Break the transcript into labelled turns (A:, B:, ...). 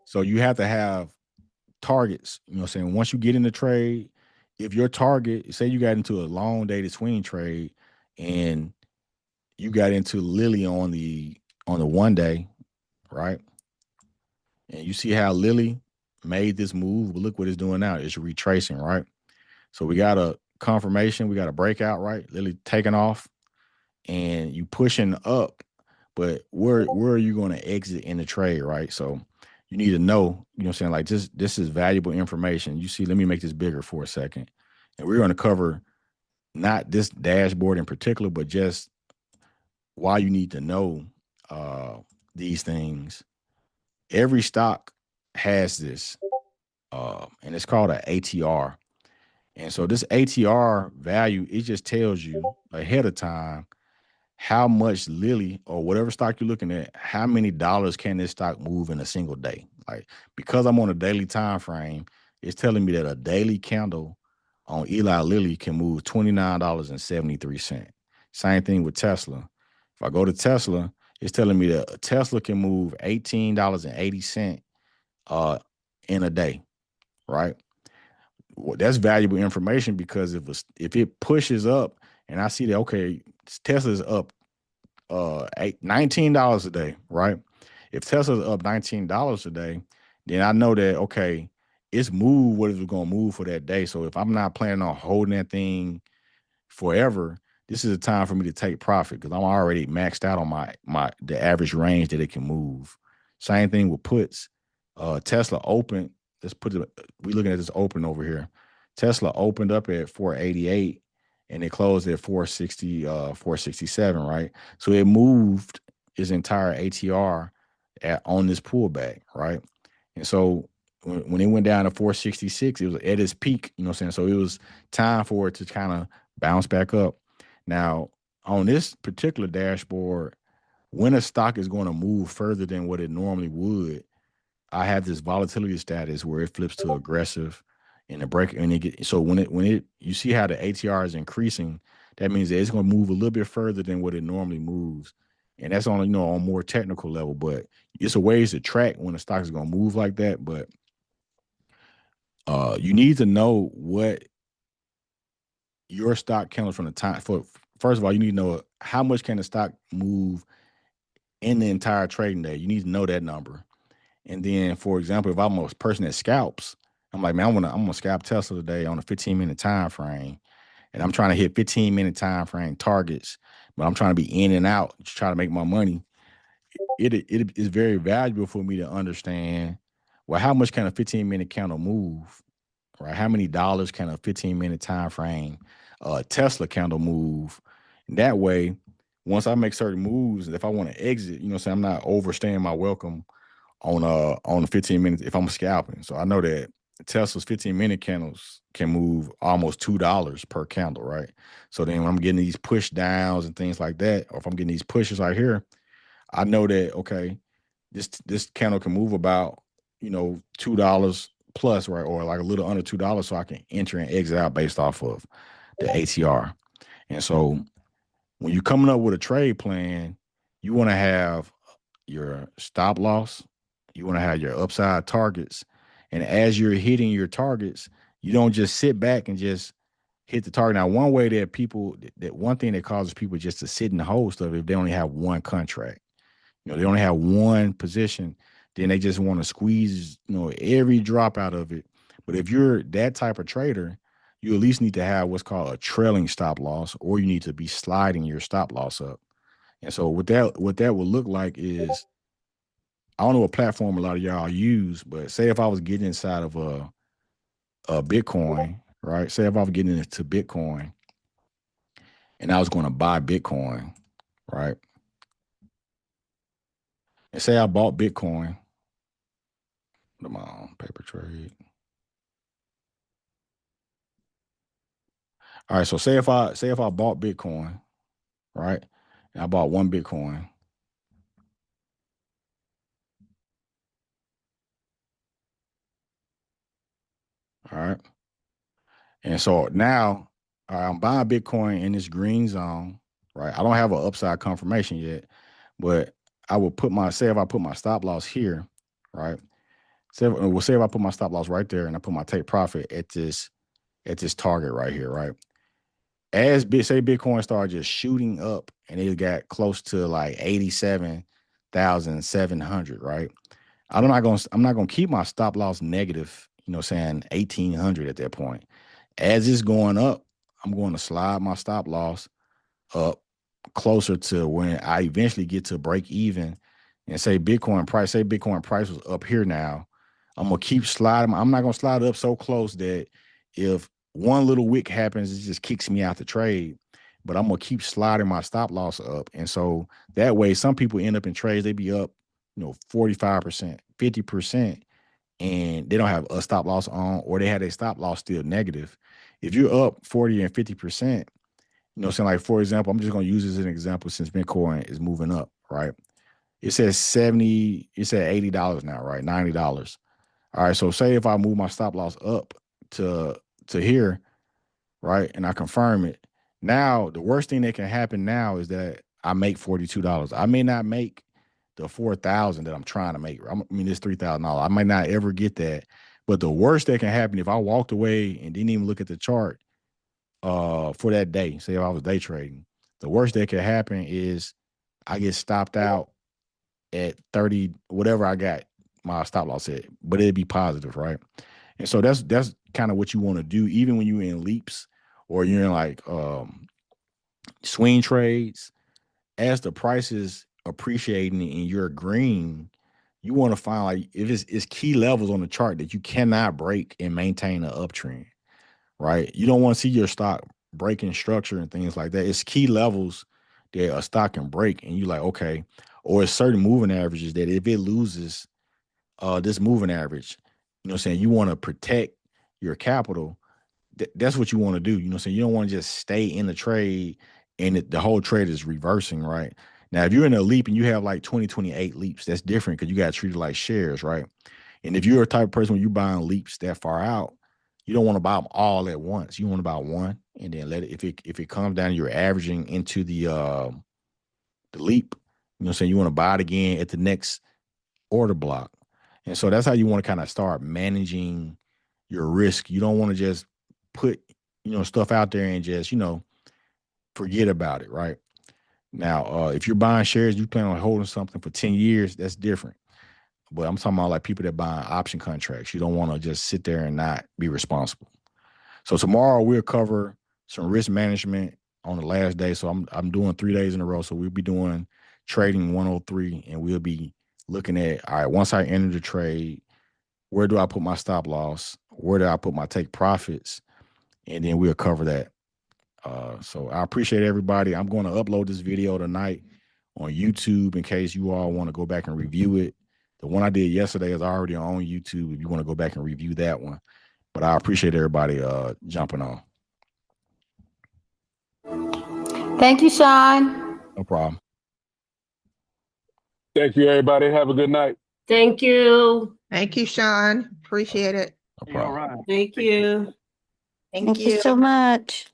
A: So you have to have targets. You know what I'm saying? Once you get in the trade, if your target, say you got into a long dated swing trade and you got into Lilly on the 1 day, right? And you see how Lilly made this move, but look what it's doing now. It's retracing, right? So we got a confirmation, we got a breakout, right? Lilly taking off and you pushing up, but where are you going to exit in the trade, right? So you need to know, you know what I'm saying? Like this is valuable information. You see, let me make this bigger for a second. And we're going to cover not this dashboard in particular, but just why you need to know uh, these things. Every stock has this, and it's called an ATR. And so this ATR value, it just tells you ahead of time how much Lilly or whatever stock you're looking at, how many dollars can this stock move in a single day? Like because I'm on a daily time frame, it's telling me that a daily candle on Eli Lilly can move $29.73. Same thing with Tesla. If I go to Tesla, it's telling me that a Tesla can move $18.80 uh in a day, right? Well, that's valuable information because if it pushes up and I see that okay, Tesla's up $19 a day, right? If Tesla's up $19 a day, then I know that okay, it's moved what it's gonna move for that day. So if I'm not planning on holding that thing forever, this is a time for me to take profit because I'm already maxed out on the average range that it can move. Same thing with puts. Tesla opened. Let's put it. We looking at this open over here. Tesla opened up at 488 and it closed at 460, 467, right? So it moved its entire ATR on this pullback, right? And so when it went down to 466, it was at its peak, you know what I'm saying? So it was time for it to kind of bounce back up. Now, on this particular dashboard, when a stock is going to move further than what it normally would, I have this volatility status where it flips to aggressive and the break and it get so when it you see how the ATR is increasing, that means that it's going to move a little bit further than what it normally moves. And that's on on more technical level, but it's a ways to track when the stock is going to move like that. But you need to know what your stock counts from the time for. First of all, you need to know how much can the stock move in the entire trading day. You need to know that number. And then, for example, if I'm a person that scalps, I'm like, man, I'm gonna scalp Tesla today on a 15-minute time frame, and I'm trying to hit 15-minute time frame targets, but I'm trying to be in and out to try to make my money. It is very valuable for me to understand, well, how much can a 15-minute candle move, right? How many dollars can a 15-minute time frame Tesla candle move? And that way, once I make certain moves, if I want to exit, say I'm not overstaying my welcome on the 15 minutes if I'm scalping. So I know that Tesla's 15-minute candles can move almost $2 per candle, right? So then when I'm getting these push downs and things like that, or if I'm getting these pushes right here, I know that okay, this candle can move about $2 plus, right, or like a little under $2, so I can enter and exit out based off of the ATR. And so when you're coming up with a trade plan, you want to have your stop loss, you want to have your upside targets. And as you're hitting your targets, you don't just sit back and just hit the target. Now, one way that one thing that causes people just to sit in the hold stuff if they only have one contract. They only have one position, then they just want to squeeze, every drop out of it. But if you're that type of trader, you at least need to have what's called a trailing stop loss, or you need to be sliding your stop loss up. And so what that would look like is I don't know what platform a lot of y'all use, but say if I was getting inside of a Bitcoin, right? Say if I was getting into Bitcoin and I was going to buy Bitcoin, right? And say I bought Bitcoin, come on, paper trade. All right, so say if I bought Bitcoin, right? And I bought one Bitcoin, all right? And so now I'm buying Bitcoin in this green zone, right? I don't have an upside confirmation yet, but I will say if I put my stop loss here, right? say if I put my stop loss right there and I put my take profit at this target right here, right? As say Bitcoin started just shooting up and it got close to like 87,700, right? I'm not gonna keep my stop loss negative, saying 1,800 at that point. As it's going up, I'm going to slide my stop loss up closer to when I eventually get to break even and say Bitcoin price was up here now. I'm gonna keep sliding. I'm not gonna slide up so close that if one little wick happens, it just kicks me out the trade. But I'm gonna keep sliding my stop loss up. And so that way, some people end up in trades, they be up, 45%, 50%, and they don't have a stop loss on, or they had a stop loss still negative. If you're up 40 and 50%, saying, like, for example, I'm just going to use this as an example since Bitcoin is moving up, right? It says $80 now, right? $90. All right. So say if I move my stop loss up to here, right? And I confirm it. Now, the worst thing that can happen now is that I make $42. I may not make the 4,000 that I'm trying to make. It's $3,000. I might not ever get that. But the worst that can happen if I walked away and didn't even look at the chart for that day, say if I was day trading, the worst that could happen is I get stopped out at 30, whatever I got my stop loss at, but it'd be positive, right? And so that's kind of what you want to do, even when you're in leaps or you're in like swing trades. As the price is appreciating and you're green, you want to find like if it's key levels on the chart that you cannot break and maintain an uptrend, right? You don't want to see your stock breaking structure and things like that. It's key levels that a stock can break, and you like, okay, or it's certain moving averages that if it loses this moving average, saying you want to protect your capital. That's what you want to do. Saying you don't want to just stay in the trade and the whole trade is reversing, right? Now, if you're in a leap and you have like 28 leaps, that's different because you got to treat it like shares, right? And if you're a type of person when you're buying leaps that far out, you don't want to buy them all at once. You want to buy one and then let it. If it comes down, you're averaging into the leap. Saying you want to buy it again at the next order block. And so that's how you want to kind of start managing your risk. You don't want to just put, stuff out there and just, forget about it, right? Now, if you're buying shares, you plan on holding something for 10 years, that's different. But I'm talking about like people that buy option contracts. You don't want to just sit there and not be responsible. So tomorrow we'll cover some risk management on the last day. So I'm doing 3 days in a row. So we'll be doing trading 103, and we'll be looking at, all right, once I enter the trade, where do I put my stop loss? Where do I put my take profits? And then we'll cover that. So I appreciate everybody. I'm going to upload this video tonight on YouTube in case you all want to go back and review it. The one I did yesterday is already on YouTube if you want to go back and review that one. But I appreciate everybody jumping on.
B: Thank you, Shon.
A: No problem.
C: Thank you, everybody. Have a good night.
B: Thank you.
D: Thank you, Shon. Appreciate it.
A: No problem.
B: Thank you.
D: Thank
E: you so much.